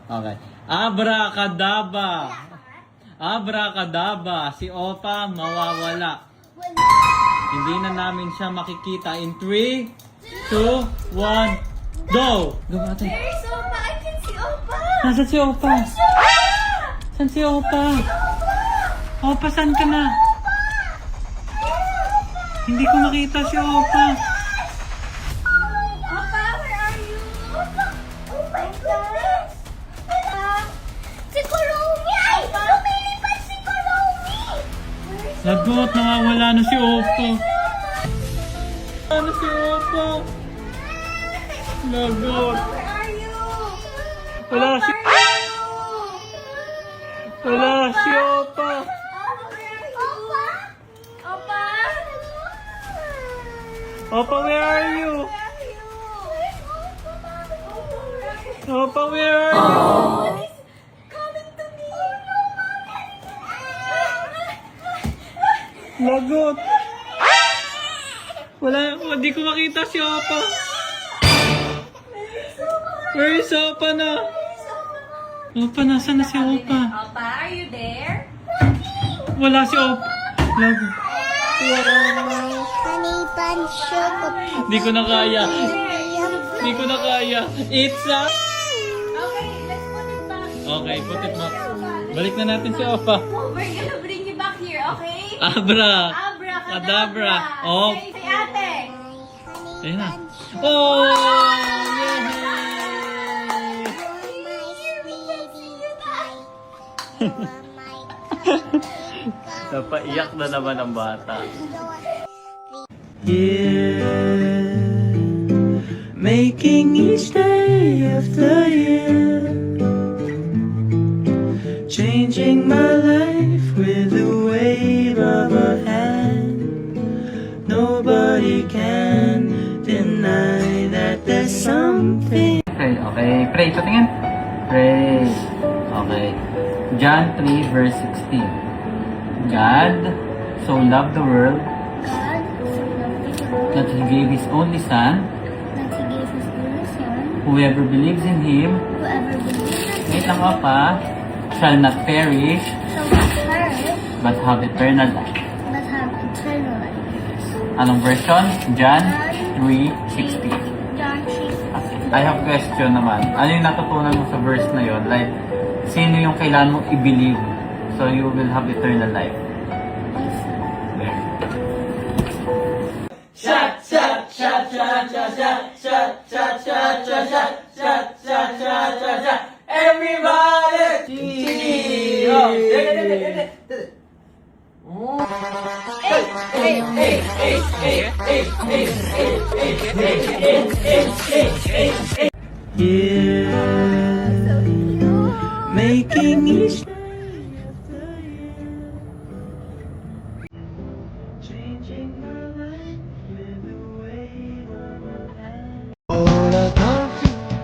Okay. Abracadabra. Abracadabra. Si Opa mawawala. Hindi na namin siya makikita. In 3, 2, 1, go! Go natin. There's Opa! I can see Opa! Nasaan si Opa? Saan si Opa? Opa, saan ka na? Hindi ko makita si Opa. Opa, where are you? Opa! Oh my goodness! Si Kuromi! Ay! Lumilipad si Kuromi! Lagot, nawawala na si Opa. Ano si Opa? Lagot. Where are you? Wala si... Wala si Opa. Opa! Opa, where are you? Opa, where are you? Coming to me! Lagot. Wala, hindi ko makita si Opa. Where is Opa na? Opa, nasaan na si Opa? Opa, are you there? Wala si Opa. Lagot. Honey bun sugar. Hindi ko na kaya. Hindi ko na kaya. It's a... Okay, let's put it back. Okay, put it back. Balik na natin si Opa. Oh, we're gonna bring you back here, okay? Abra. Abracadabra. Oh. Say ate. Ayun na. Oh! Yay! Napaiyak na naman ang bata. Year, making each day of the year, changing my life with a wave of a hand. Nobody can deny that there's something. Pray, okay. Pray, patingin. Pray. Okay. John 3 verse 16. God so loved the world God so loved the world that He gave His only Son. that He gave His only Son. Whoever believes in Him, Whoever believes in wait Him lang pa, shall not perish, shall not perish, but have eternal life. but have eternal life. Anong version? John 3:16. John 3:16. I have question naman. Ano yung natutunan mo sa verse na yon? Like, sino yung kailangan mong i-believe so you will have eternal life? There. Shot, shot, shot, shot, shot, shot, shot, shot, shot, shot, shot, shot, shot, shot, shot, shot. Everybody! Cheers! Year, making each day of the year, changing my life with a wave of a hand. All I can feel.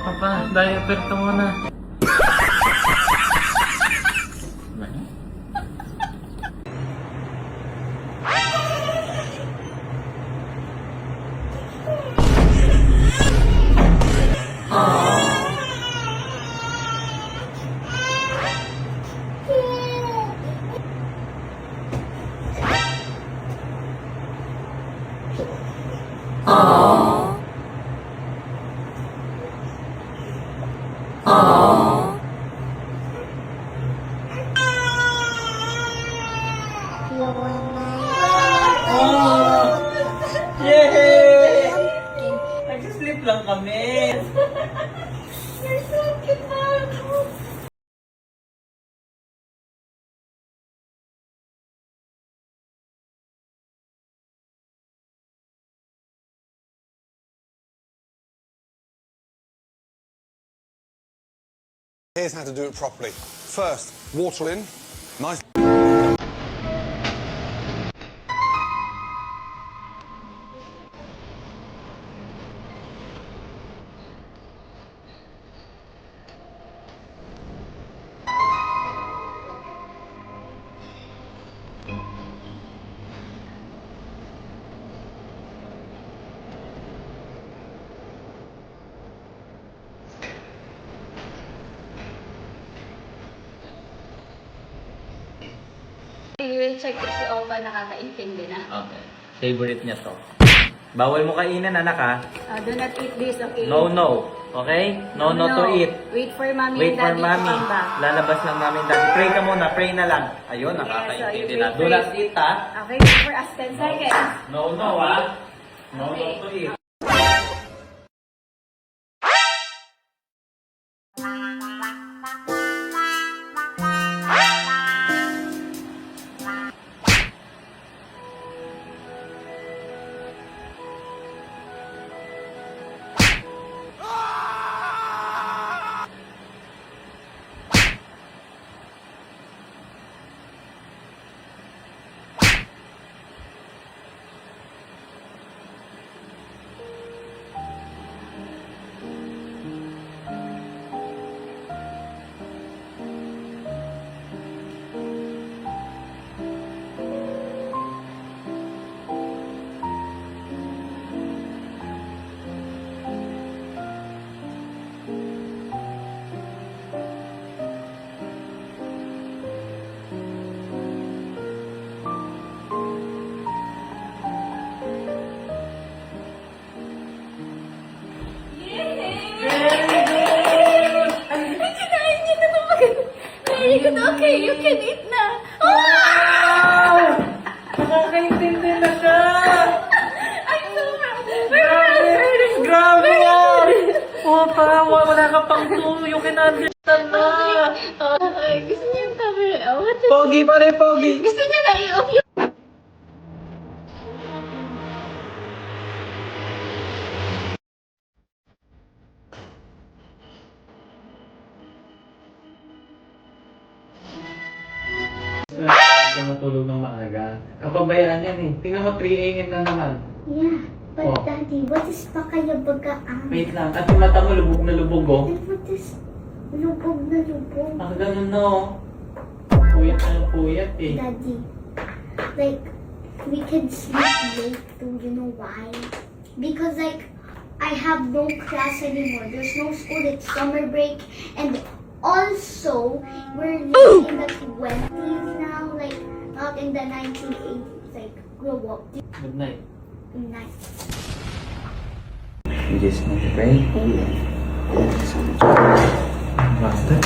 Papa, diaper to muna. Yay! Nag-sleep lang kami. You're so cute, Marco. Here's how to do it properly. First, water in, nice. I-check ko si Opa nakakaintindi na. Okay. Favorite niya to. Bawal mo kainin, anak ha? Do not eat this, okay? No, no. Okay? No, no to eat. Wait for mommy Wait and for daddy mommy. to come back. Lalabas lang namin daddy. Pray ka muna. Pray na lang. Ayun, Yes, nakakaintindi so na. you Do not eat ha? Okay, wait for us 10 seconds. No, no ha? No, no to eat. Very good, okay, you can eat na. Nakakaintindi na siya! I'm so happy. Grabe yan! Opa, wala ka pang clue. You can understand na. Gusto niya yung camera. Oh, what the... Pogi pa rin, pogi. Gusto niya na i-off yung... Siya matulog ng maaga. Kapabayaan yan eh. Tingnan mo, 3 a.m. na naman. Yeah, but Oh. Daddy, what is pakayabagaan? Wait lang. At yung mata mo, lubog na lubog oh. And what is lubog na lubog? Ah, ganun no. Puyat na puyat eh. Daddy, like, we can sleep late too, you know why? Because, like, I have no class anymore. There's no school, it's summer break. And also, we're living in the 20s now, like, not in the 1980s. Like, grow up. Good night. Good night. You just need to pray. Master.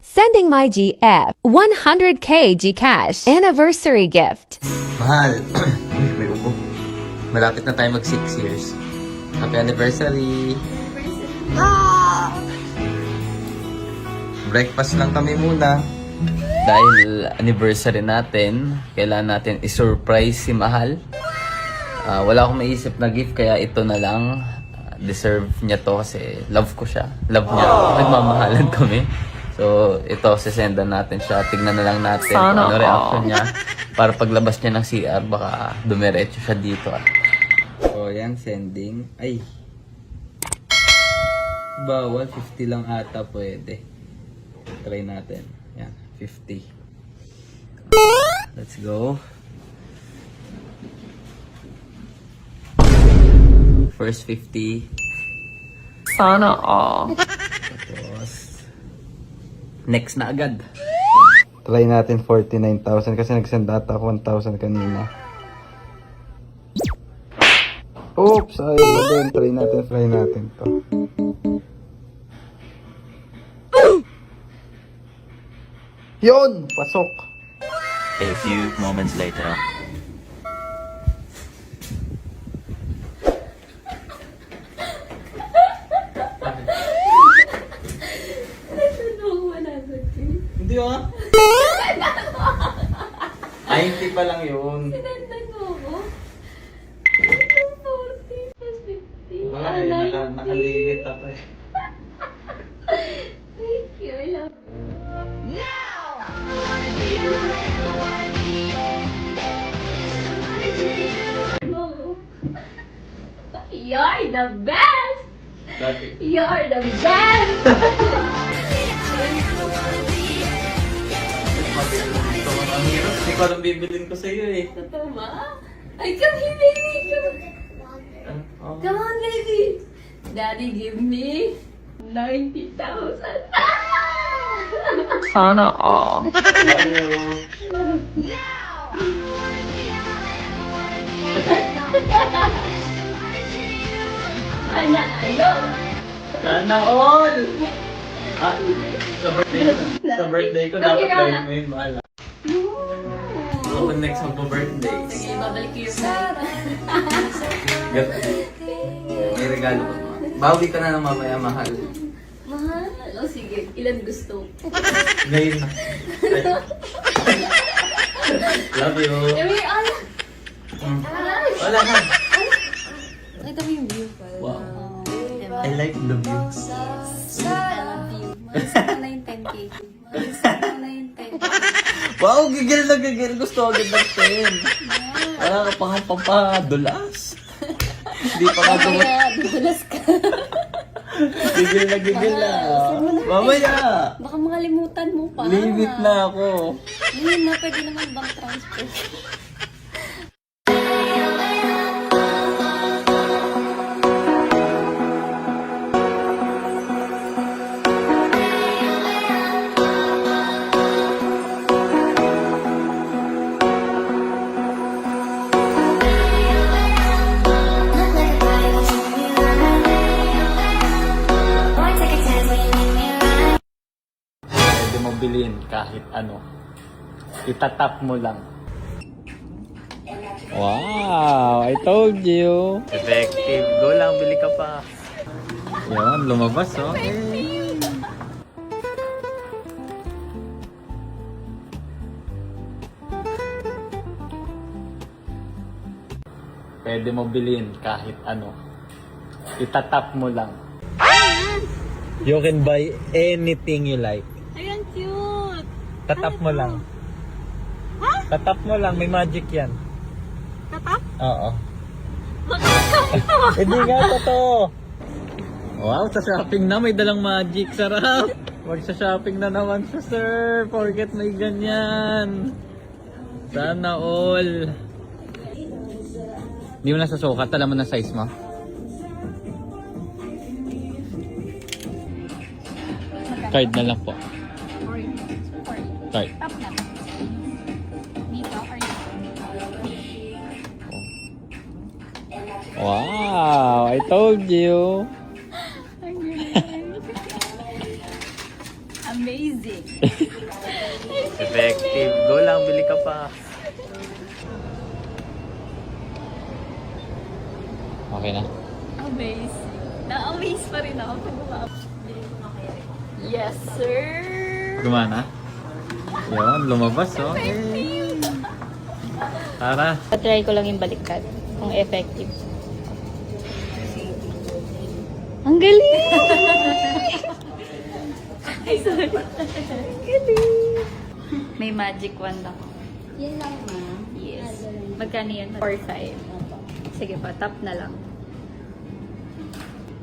Sending Sending my GF 100k Gcash anniversary gift. Mahal. May ubo. Malapit na tayo mag 6 years. Happy anniversary. Breakfast lang kami muna. Dahil anniversary natin, kailangan natin i-surprise si Mahal. Wala akong maisip na gift, kaya ito na lang. Deserve niya to kasi love ko siya. Love niya. Nagmamahalan kami. So, ito, sisendan natin siya. Tignan na lang natin kung ano reaction niya. Para paglabas niya ng CR, baka dumiretso siya dito. So, yan, sending. Ay. Bawal, 50 lang ata pwede. Try natin. Yan, 50. Let's go. First 50. Sana all. Tapos, next na agad. Try natin 49,000 kasi nagsend ata ako 1,000 kanina. Oops! Ayun na din. Try natin to. Yun! Pasok! A few moments later. Hindi ah. Ay, hindi pa lang yun. Sinendan mo ako? 40 plus 50. Wala eh, nakalimit ako eh. Thank you, I love you. No! You're the best! Bakit? You're the best! Ang hirap. Hindi ko alam bibilin ko sa'yo eh. Totoo ba? Ay, come here, baby! Oh. Come on, baby! Daddy, give me 90,000. Sana all. Sana all! Sa birthday ko, dapat gawin mo yun, mahal. Ako next magpa-birthday. Sige, babalik ko yung bag. May regalo ko. Bawi ka na ng mamaya, mahal. Mahal? O sige, ilan gusto? Ngayon na. Love you. Emi, ala! Wala na. Ito mo yung view pa. Wow. Diba? I like the view. I love you. Malis ko na yung 10K. Malis ko na yung 10K. Wow, gigil na gigil. Gusto ko agad ng 10. Wala ka pang pampadulas. Hindi pa nga dumot. Kaya, dulas ka. Gigil na gigil na. Mamaya. Baka makalimutan mo pa. Limit na ako. Hindi na, pwede naman bank transfer. Pwede mong bilhin kahit ano. Itatap mo lang. Wow! I told you! Effective. Go lang, bili ka pa. Yan, lumabas oh. Pwede mo bilhin kahit ano. Itatap mo lang. You can buy anything you like. Ayan, cute! Tatap mo lang. Tatap mo lang, may magic yan. Tatap? Oo. Hindi nga, totoo. Wow, sa shopping na may dalang magic. Sarap. Magsa-shopping na naman siya, sir. Forget may ganyan. Sana all. Hindi mo na sasukat. Alam mo na size mo. Card na lang po. Card. Wow, I told you. Amazing. Effective. Go lang, bili ka pa. Okay na? Amaze. Na-amaze pa rin ako. Yes, sir! Gumana? Yun, lumabas oh. Tara. Patry ko lang yung baliktad. Kung effective. Ang galing! Ay, sorry. Ang galing! May magic wand ako. Yun lang, ma. Yes. Magkano yun? 4-5. Sige pa, tap na lang.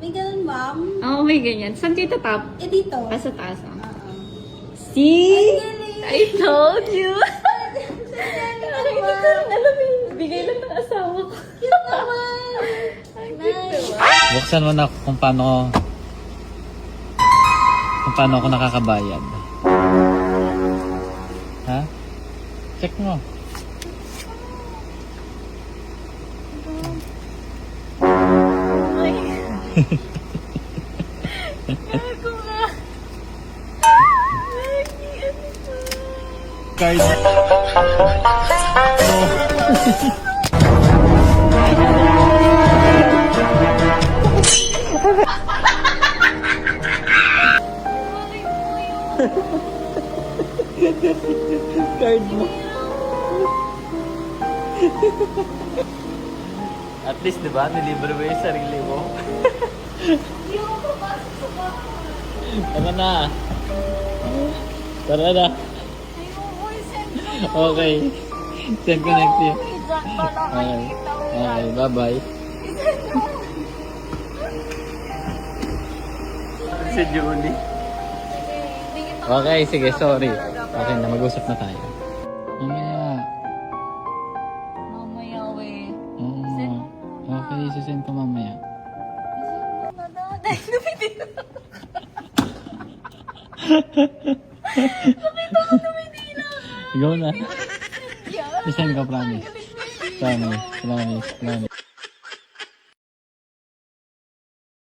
May ganun, ma'am. Oo, may ganyan. Saan kayo tatap? Eh, dito. Sa taas, ah. See? I told you! Hindi ko rin alam eh. Bigay lang ng asawa ko. Cute naman. Nice. Buksan mo na kung paano ako nakakabayad. Ha? Check mo. Card. Card mo. At least, di ba? Nilibre mo yung sarili mo. Tara na. Tara na. Okay. Send ko next year. Okay. Okay, bye-bye. Si Julie. Okay, sige, sorry. Okay na, mag-usap na tayo. Mamaya. Mamaya, we. Oo. Okay, sisend ko mamaya. Ikaw na. Isend ko, promise. Promise.